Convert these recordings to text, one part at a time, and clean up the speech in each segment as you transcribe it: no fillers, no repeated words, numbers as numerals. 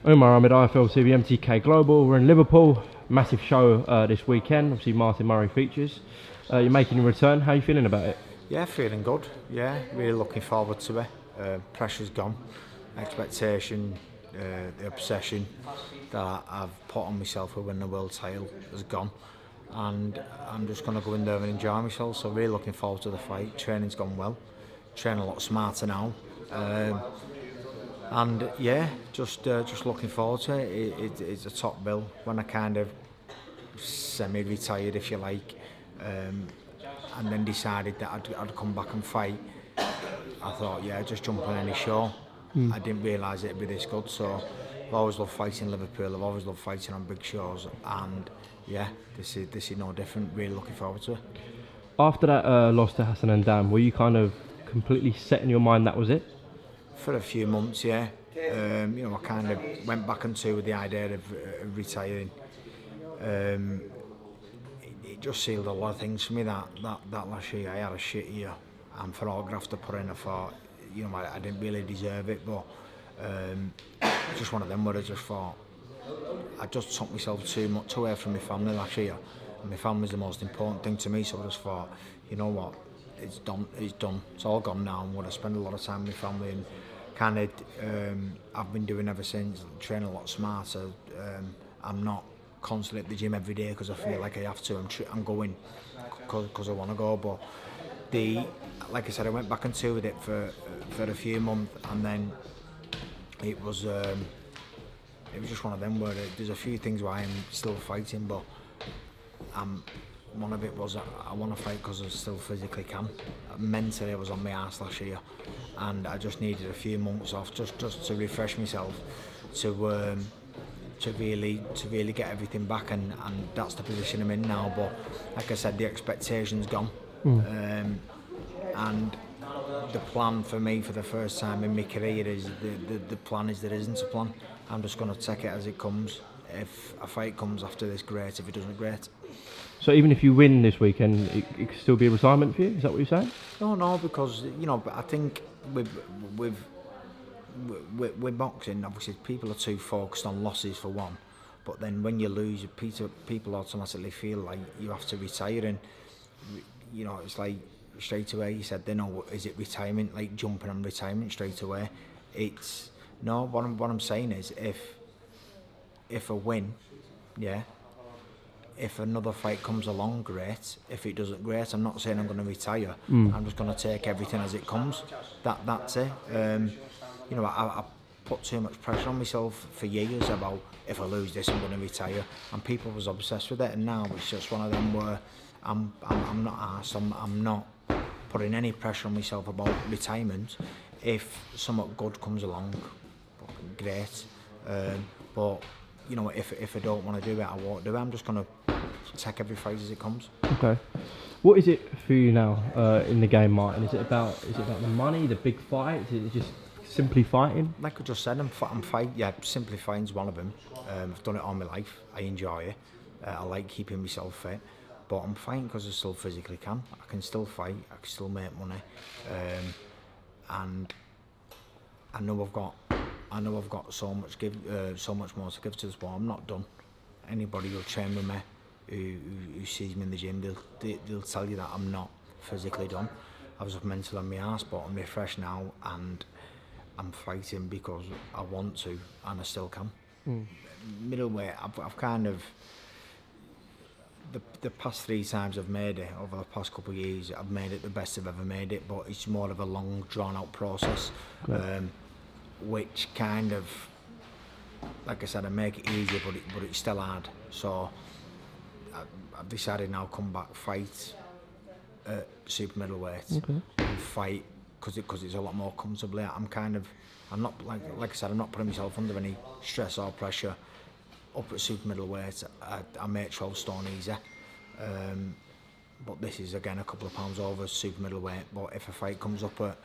UMAR, AHMED, IFL MTK Global. We're in Liverpool. Massive show this weekend. Obviously, Martin Murray features. You're making your return. How are you feeling about it? Yeah, feeling good. Yeah, really looking forward to it. Pressure's gone. Expectation, the obsession that I've put on myself for winning the world title has gone. And I'm just going to go in there and enjoy myself. So really looking forward to the fight. Training's gone well. Training a lot smarter now. And yeah, just looking forward to it. It's a top bill when I kind of semi-retired, if you like, and then decided that I'd come back and fight. I thought, yeah, just jump on any show. I didn't realise it'd be this good, so I've always loved fighting in Liverpool. I've always loved fighting on big shows, and yeah, this is no different. Really looking forward to it. After that loss to Hassan and Dan, were you kind of completely set in your mind that was it? For a few months, yeah. I kind of went back into with the idea of retiring. It just sealed a lot of things for me that last year. I had a shit year, and for all graft to put in, I thought, I didn't really deserve it, but just one of them where I just thought I just took myself too much away from my family last year, and my family's the most important thing to me. So I just thought, you know what, it's done, it's all gone now. I'm going to spend a lot of time with my family, and kind of I've been doing ever since, training a lot smarter. I'm not constantly at the gym every day because I feel like I have to. I'm going because I want to go, but like I said, I went back into with it for a few months, and then it was just one of them where there's a few things why I'm still fighting, but one of it was I want to fight because I still physically can. Mentally, I was on my arse last year, and I just needed a few months off just to refresh myself, to really get everything back, and that's the position I'm in now. But like I said, the expectation's gone, and the plan for me for the first time in my career is the plan is there isn't a plan. I'm just going to take it as it comes. If a fight comes after this, great. If it doesn't, great. So even if you win this weekend, it could still be a retirement for you? Is that what you're saying? No, because I think with boxing, obviously people are too focused on losses for one, but then when you lose, people automatically feel like you have to retire, and it's like straight away you said, is it retirement, like jumping on retirement straight away? It's no. What I'm saying is, if a win, yeah. If another fight comes along, great. If it doesn't, great. I'm not saying I'm going to retire. I'm just going to take everything as it comes. That's it. I put too much pressure on myself for years about, if I lose this, I'm going to retire. And people was obsessed with it. And now it's just one of them where I'm not arsed. I'm not putting any pressure on myself about retirement. If something good comes along, great. But if I don't want to do it, I won't do it. I'm just going to take every fight as it comes. Okay. What is it for you now in the game, Martin? Is it about the money, the big fights? Is it just simply fighting? Like I just said, I'm fighting. Yeah, simply fighting's one of them. I've done it all my life. I enjoy it. I like keeping myself fit. But I'm fighting because I still physically can. I can still fight. I can still make money. And I know I've got so much more to give to the sport. I'm not done. Anybody who'll train with me, who sees me in the gym, they'll tell you that I'm not physically done. I was mentally on my arse, but I'm refreshed now, and I'm fighting because I want to, and I still can. Middleweight, I've kind of the past 3 times I've made it over the past couple of years, I've made it the best I've ever made it, but it's more of a long, drawn-out process. Which kind of, like I said, I make it easier, but it's still hard. So I've decided now come back, fight at super middleweight, and fight because it's a lot more comfortably. I'm not like I said, I'm not putting myself under any stress or pressure. Up at super middleweight, I make 12 stone easy. But this is again a couple of pounds over super middleweight. But if a fight comes up at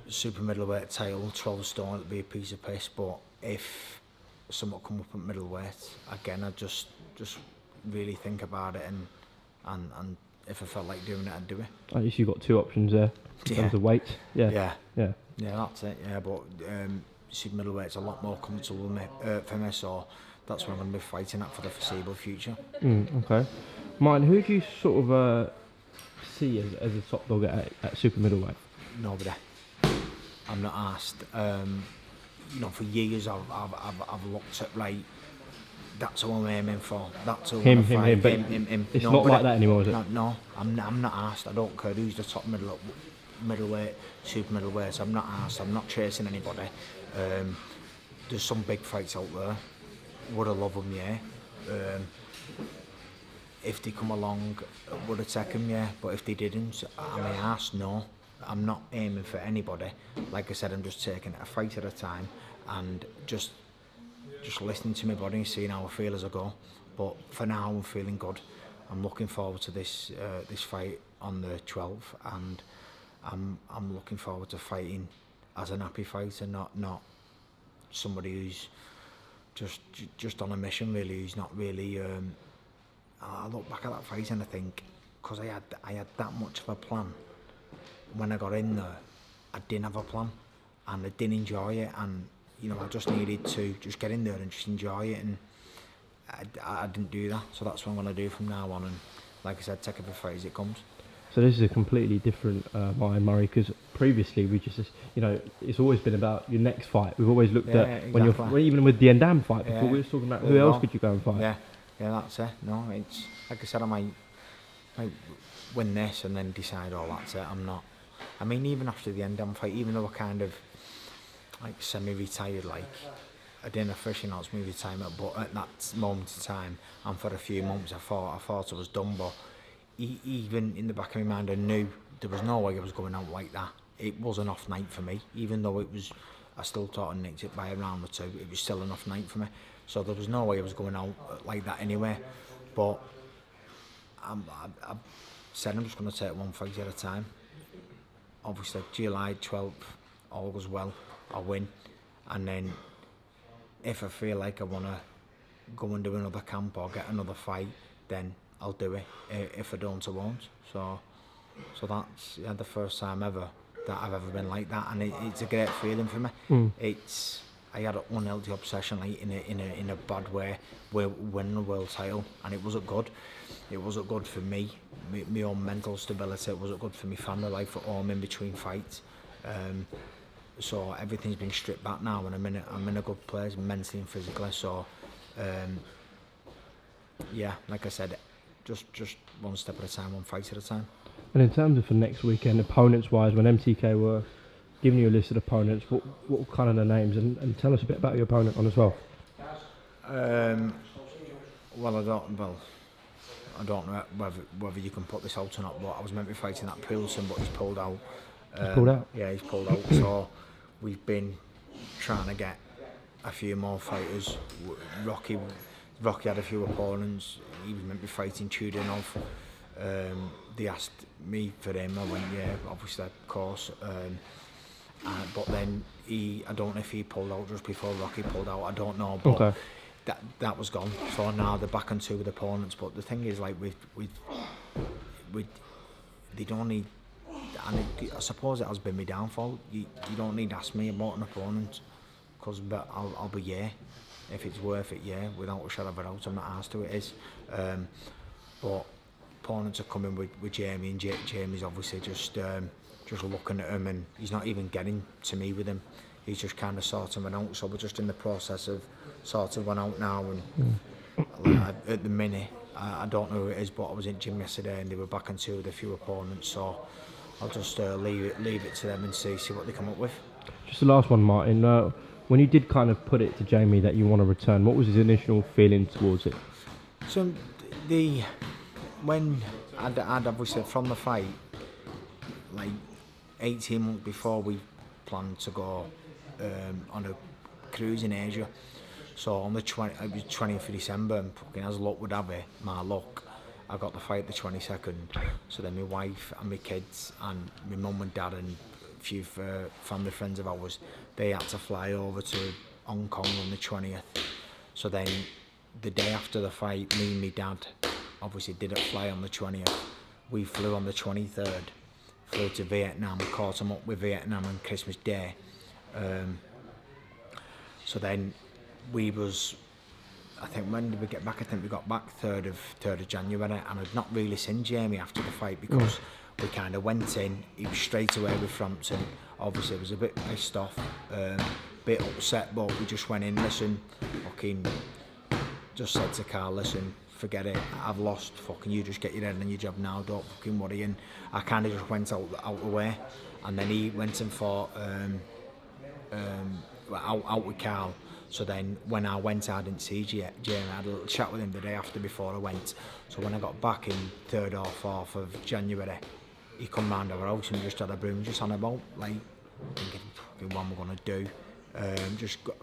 super middleweight title, 12 stone, it'd be a piece of piss. But if someone come up at middleweight, again, I'd just really think about it, and if I felt like doing it, I'd do it. At least you've got 2 options there in terms of weight. Yeah, that's it. Yeah, but super middleweight's a lot more comfortable with me, for me, so that's what I'm going to be fighting at for the foreseeable future. Okay. Martin, who do you sort of see as a top dog at super middleweight? Nobody. I'm not asked. For years I've looked at, right, that's who I'm aiming for. That's who Him. But It's nobody. not like that anymore, is it? No, I'm not asked. I don't care who's the top middleweight, super middleweight. I'm not asked. I'm not chasing anybody. There's some big fights out there. Would I love them? Yeah. If they come along, would I take them? Yeah. But if they didn't, am I asked? No. I'm not aiming for anybody. Like I said, I'm just taking a fight at a time and just listening to my body and seeing how I feel as I go. But for now, I'm feeling good. I'm looking forward to this fight on the 12th, and I'm looking forward to fighting as an happy fighter, not somebody who's just on a mission, really, who's not really. I look back at that fight and I think, because I had that much of a plan. When I got in there, I didn't have a plan, and I didn't enjoy it, and I just needed to just get in there and just enjoy it, and I didn't do that. So that's what I'm going to do from now on, and like I said, take every fight as it comes. So this is a completely different Martin Murray, because previously we just, it's always been about your next fight. We've always looked at exactly. when even with the Endam fight before, we were talking about who else could you go and fight. Yeah, that's it. No, it's like I said, I might win this and then decide, oh, that's it. I'm not. I mean, even after the Endam fight, even though I kind of like semi-retired, like I didn't officially announce my retirement, but at that moment in time, and for a few months, I thought I was done. But even in the back of my mind, I knew there was no way I was going out like that. It was an off night for me, even though I still thought I nicked it by a round or two. It was still an off night for me, so there was no way I was going out like that anyway. But I said I'm just going to take one fight at a time. Obviously, July 12th, all goes well, I'll win, and then if I feel like I want to go and do another camp or get another fight, then I'll do it. If I don't, I won't. So that's the first time ever that I've ever been like that, and it's a great feeling for me. I had an unhealthy obsession, like in a bad way, winning a world title, and it wasn't good. It wasn't good for me, my own mental stability. It wasn't good for my family life at home in between fights. So everything's been stripped back now, and I'm in a good place mentally and physically. So like I said, just one step at a time, one fight at a time. And in terms of for next weekend, opponents wise, when MTK were giving you a list of opponents, what were kind of the names, and tell us a bit about your opponent on as well. I don't know whether you can put this out or not, but I was meant to be fighting that Poulsen, but he's pulled out. He's pulled out? Yeah, he's pulled out. So we've been trying to get a few more fighters. Rocky had a few opponents. He was meant to be fighting Chudinov. They asked me for him. I went, yeah, obviously, of course. But then I don't know if he pulled out just before Rocky pulled out. I don't know. But okay. That was gone. So now they're back on two with opponents. But the thing is, like they don't need. And I suppose it has been my downfall. You don't need to ask me about an opponent, because I'll be yeah. If it's worth it, yeah, without a shadow of a doubt. I'm not asked who it is. But opponents are coming with Jamie, and Jamie's obviously just looking at him, and he's not even getting to me with him. He's just kind of sorting one out. So we're just in the process of sorting one out now. And at the minute, I don't know who it is, but I was in gym yesterday, and they were back on two with a few opponents. So I'll just leave it to them and see what they come up with. Just the last one, Martin. When you did kind of put it to Jamie that you want to return, what was his initial feeling towards it? So when I'd obviously from the fight, like 18 months before, we planned to go on a cruise in Asia. So on it was 20th of December, and fucking as luck would have it, my luck, I got the fight the 22nd. So then my wife and my kids and my mum and dad and a few family friends of ours, they had to fly over to Hong Kong on the 20th. So then the day after the fight, me and my dad obviously didn't fly on the 20th. We flew on the 23rd, flew to Vietnam, caught them up with Vietnam on Christmas Day. So then we was, I think when did we get back? I think we got back 3rd of January, and I'd not really seen Jamie after the fight because we kind of went in. He was straight away with Frampton. Obviously, was a bit pissed off, bit upset, but we just went in. Listen, fucking, just said to Carl, listen, forget it. I've lost. Fucking, you just get your head on your job now. Don't fucking worry. And I kind of just went out the way, and then he went and fought out with Carl. So then when I went, I didn't see Jamie. I had a little chat with him the day after before I went. So when I got back in 3rd or 4th of January, he come round our house and we just had a broom just on about, like, thinking, fucking, what am I going to do? Just got,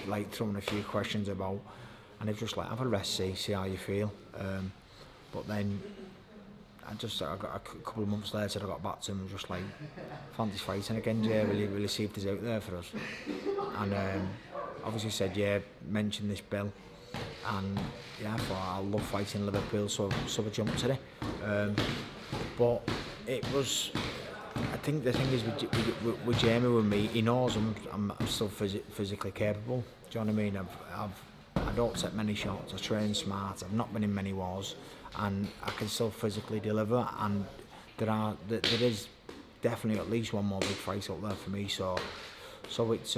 like, throwing a few questions about, and it was just like, have a rest, see how you feel. But then I got a couple of months later, I got back to him and just like, fancy fighting again, Jay, will you see if there's out there for us? And obviously said, yeah, mentioned this bill, and yeah, I thought I love fighting Liverpool, so I jumped at it. But it was, I think the thing is with Jamie, with me, he knows I'm still physically capable. Do you know what I mean? I don't take many shots, I train smart, I've not been in many wars, and I can still physically deliver, and there is definitely at least one more big fight up there for me, so it's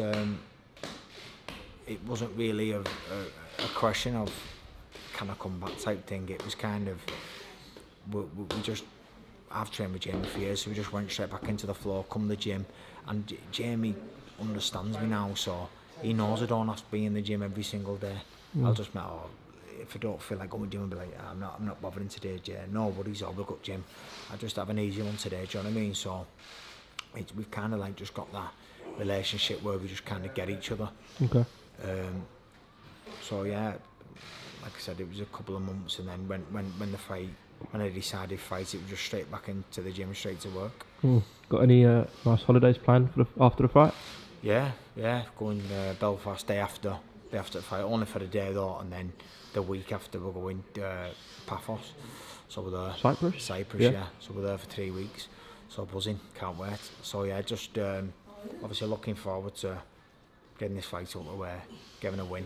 it wasn't really a question of can I come back type thing. It was kind of we just, I've trained with Jamie for years, so we just went straight back into the floor, come the gym, and Jamie understands me now, so he knows I don't have to be in the gym every single day. I'll just if I don't feel like going to the gym, I'll be like, I'm not bothering today, Jay. No worries, I'll look up gym. I just have an easy one today, do you know what I mean? So we've kind of like just got that relationship where we just kind of get each other. Okay. So yeah, like I said, it was a couple of months, and then when the fight, when I decided to fight, it was just straight back into the gym, straight to work. Got any nice holidays planned for after the fight? Yeah, going Belfast day after the fight, only for the day though, and then the week after we're going Paphos. So we're there. Cyprus, yeah. So we're there for 3 weeks. So buzzing, can't wait. So yeah, just obviously looking forward to getting this fight out of the way, getting a win,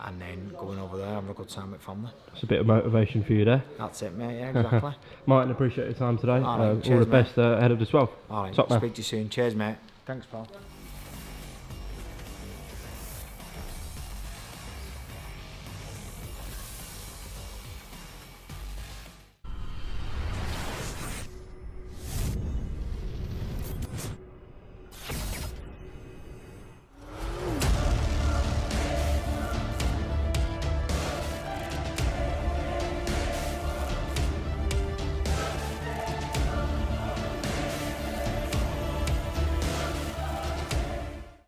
and then going over there, having a good time with family. That's a bit of motivation for you there. That's it, mate, yeah, exactly. Martin, appreciate your time today. All right, all the best ahead of the 12th. All right, Top man. Speak to you soon. Cheers, mate. Thanks, pal.